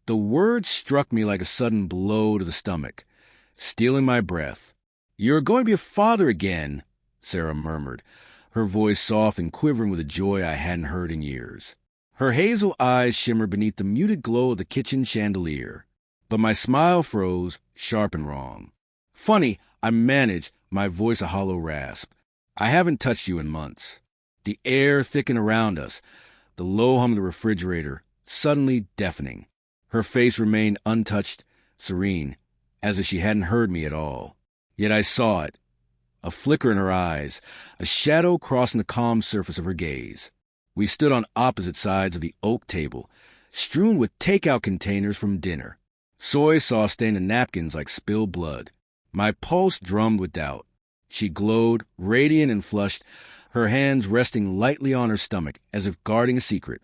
The word struck me like a sudden blow to the stomach, stealing my breath. "You're going to be a father again," Sarah murmured, her voice soft and quivering with a joy I hadn't heard in years. Her hazel eyes shimmered beneath the muted glow of the kitchen chandelier. But my smile froze, sharp and wrong. "Funny," I managed, my voice a hollow rasp. "I haven't touched you in months." The air thickened around us, the low hum of the refrigerator suddenly deafening. Her face remained untouched, serene, as if she hadn't heard me at all. Yet I saw it, a flicker in her eyes, a shadow crossing the calm surface of her gaze. We stood on opposite sides of the oak table, strewn with takeout containers from dinner. Soy sauce stained the napkins like spilled blood. My pulse drummed with doubt. She glowed, radiant and flushed, her hands resting lightly on her stomach as if guarding a secret,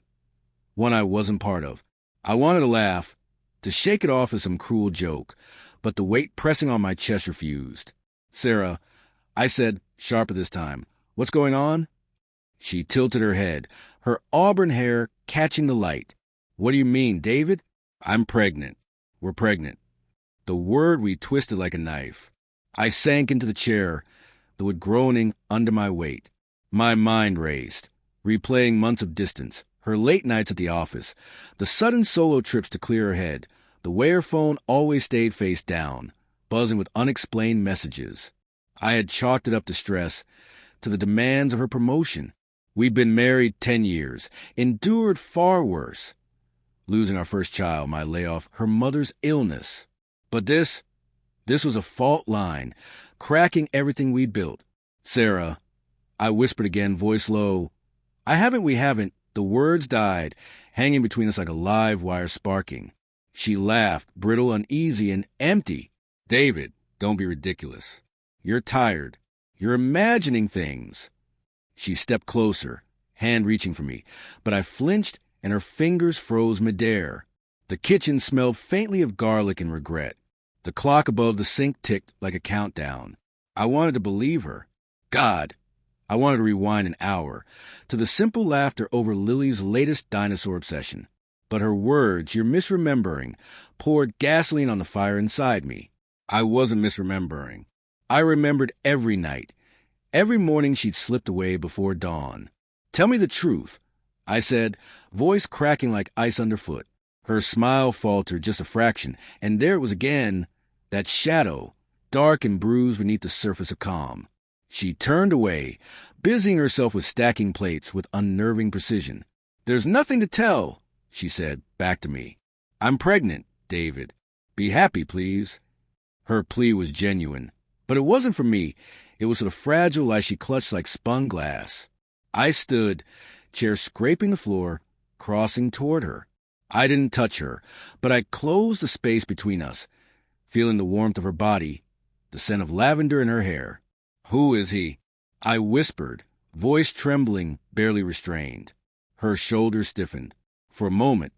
one I wasn't part of. I wanted to laugh, to shake it off as some cruel joke, but the weight pressing on my chest refused. "Sarah," I said, sharper this time, "what's going on?" She tilted her head, her auburn hair catching the light. "What do you mean, David?" "I'm pregnant. We're pregnant." The word we twisted like a knife. I sank into the chair, the wood groaning under my weight. My mind raced, replaying months of distance, her late nights at the office, the sudden solo trips to clear her head, the way her phone always stayed face down, buzzing with unexplained messages. I had chalked it up to stress, to the demands of her promotion. We'd been married 10 years, endured far worse. Losing our first child, my layoff, her mother's illness. But this was a fault line, cracking everything we'd built. "Sarah," I whispered again, voice low. We haven't." The words died, hanging between us like a live wire sparking. She laughed, brittle, uneasy, and empty. "David, don't be ridiculous. You're tired. You're imagining things." She stepped closer, hand reaching for me, but I flinched and her fingers froze midair. The kitchen smelled faintly of garlic and regret. The clock above the sink ticked like a countdown. I wanted to believe her. God, I wanted to rewind an hour, to the simple laughter over Lily's latest dinosaur obsession. But her words, "you're misremembering," poured gasoline on the fire inside me. I wasn't misremembering. I remembered every night. Every morning she'd slipped away before dawn. "Tell me the truth," I said, voice cracking like ice underfoot. Her smile faltered just a fraction, and there it was again, that shadow, dark and bruised beneath the surface of calm. She turned away, busying herself with stacking plates with unnerving precision. "There's nothing to tell," she said, back to me. "I'm pregnant, David. Be happy, please." Her plea was genuine, but it wasn't for me. It was for the fragile life she clutched like spun glass. I stood, chair scraping the floor, crossing toward her. I didn't touch her, but I closed the space between us, feeling the warmth of her body, the scent of lavender in her hair. "Who is he?" I whispered, voice trembling, barely restrained. Her shoulders stiffened. For a moment,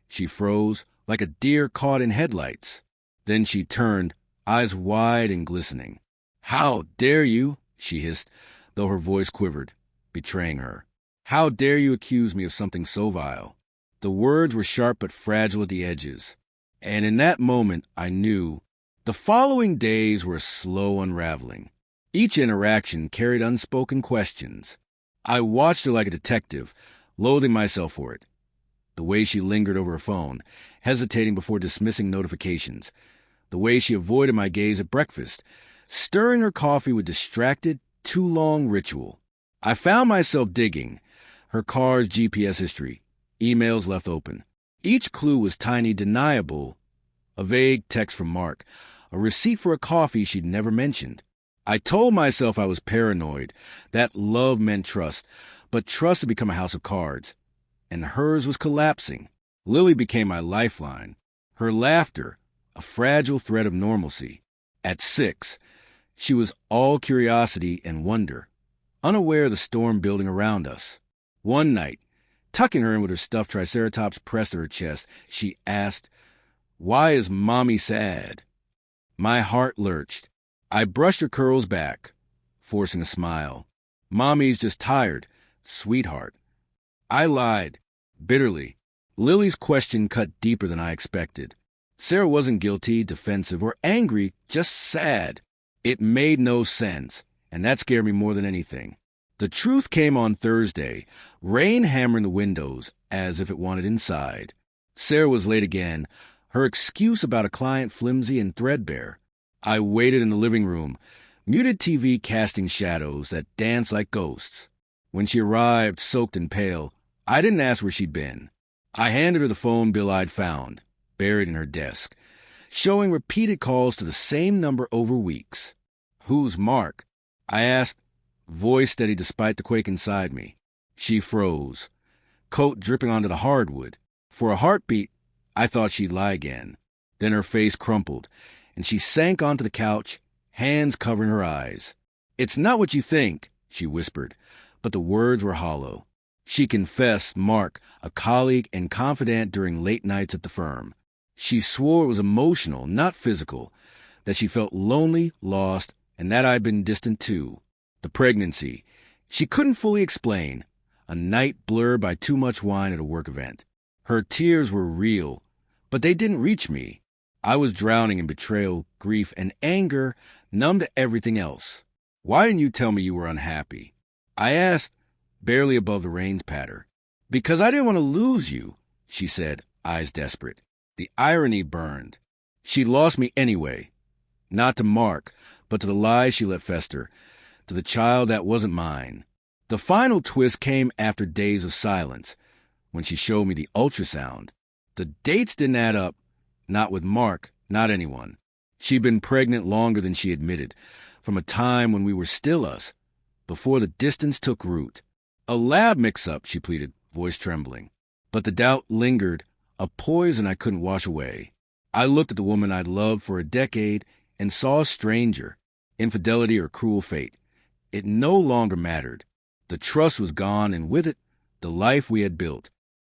she froze like a deer caught in headlights. Then she turned, eyes wide and glistening. "How dare you?" she hissed, though her voice quivered, betraying her. "How dare you accuse me of something so vile?" The words were sharp but fragile at the edges. And in that moment, I knew. The following days were a slow unraveling. Each interaction carried unspoken questions. I watched her like a detective, loathing myself for it. The way she lingered over her phone, hesitating before dismissing notifications. The way she avoided my gaze at breakfast, stirring her coffee with distracted, too long ritual. I found myself digging. Her car's GPS history, emails left open. Each clue was tiny, deniable. A vague text from Mark, a receipt for a coffee she'd never mentioned. I told myself I was paranoid, that love meant trust, but trust had become a house of cards, and hers was collapsing. Lily became my lifeline. Her laughter, a fragile thread of normalcy. At 6, she was all curiosity and wonder, unaware of the storm building around us. One night, tucking her in with her stuffed triceratops pressed to her chest, she asked, "Why is Mommy sad?" My heart lurched. I brushed her curls back, forcing a smile. "Mommy's just tired, sweetheart." I lied, bitterly. Lily's question cut deeper than I expected. Sarah wasn't guilty, defensive, or angry, just sad. It made no sense, and that scared me more than anything. The truth came on Thursday, rain hammering the windows as if it wanted inside. Sarah was late again, her excuse about a client flimsy and threadbare. I waited in the living room, muted TV casting shadows that danced like ghosts. When she arrived, soaked and pale, I didn't ask where she'd been. I handed her the phone bill I'd found, buried in her desk, showing repeated calls to the same number over weeks. "Who's Mark?" I asked, voice steady despite the quake inside me. She froze, coat dripping onto the hardwood. For a heartbeat, I thought she'd lie again. Then her face crumpled, and she sank onto the couch, hands covering her eyes. "It's not what you think," she whispered, but the words were hollow. She confessed Mark, a colleague and confidant during late nights at the firm. She swore it was emotional, not physical, that she felt lonely, lost, and that I'd been distant too. The pregnancy. She couldn't fully explain. A night blurred by too much wine at a work event. Her tears were real, but they didn't reach me. I was drowning in betrayal, grief, and anger, numb to everything else. "Why didn't you tell me you were unhappy?" I asked, barely above the rain's patter. "Because I didn't want to lose you," she said, eyes desperate. The irony burned. She'd lost me anyway. Not to Mark, but to the lies she let fester, to the child that wasn't mine. The final twist came after days of silence, when she showed me the ultrasound. The dates didn't add up, not with Mark, not anyone. She'd been pregnant longer than she admitted, from a time when we were still us, before the distance took root. "A lab mix-up," she pleaded, voice trembling. But the doubt lingered, a poison I couldn't wash away. I looked at the woman I'd loved for a decade and saw a stranger, infidelity or cruel fate. It no longer mattered. The trust was gone, and with it, the life we had built.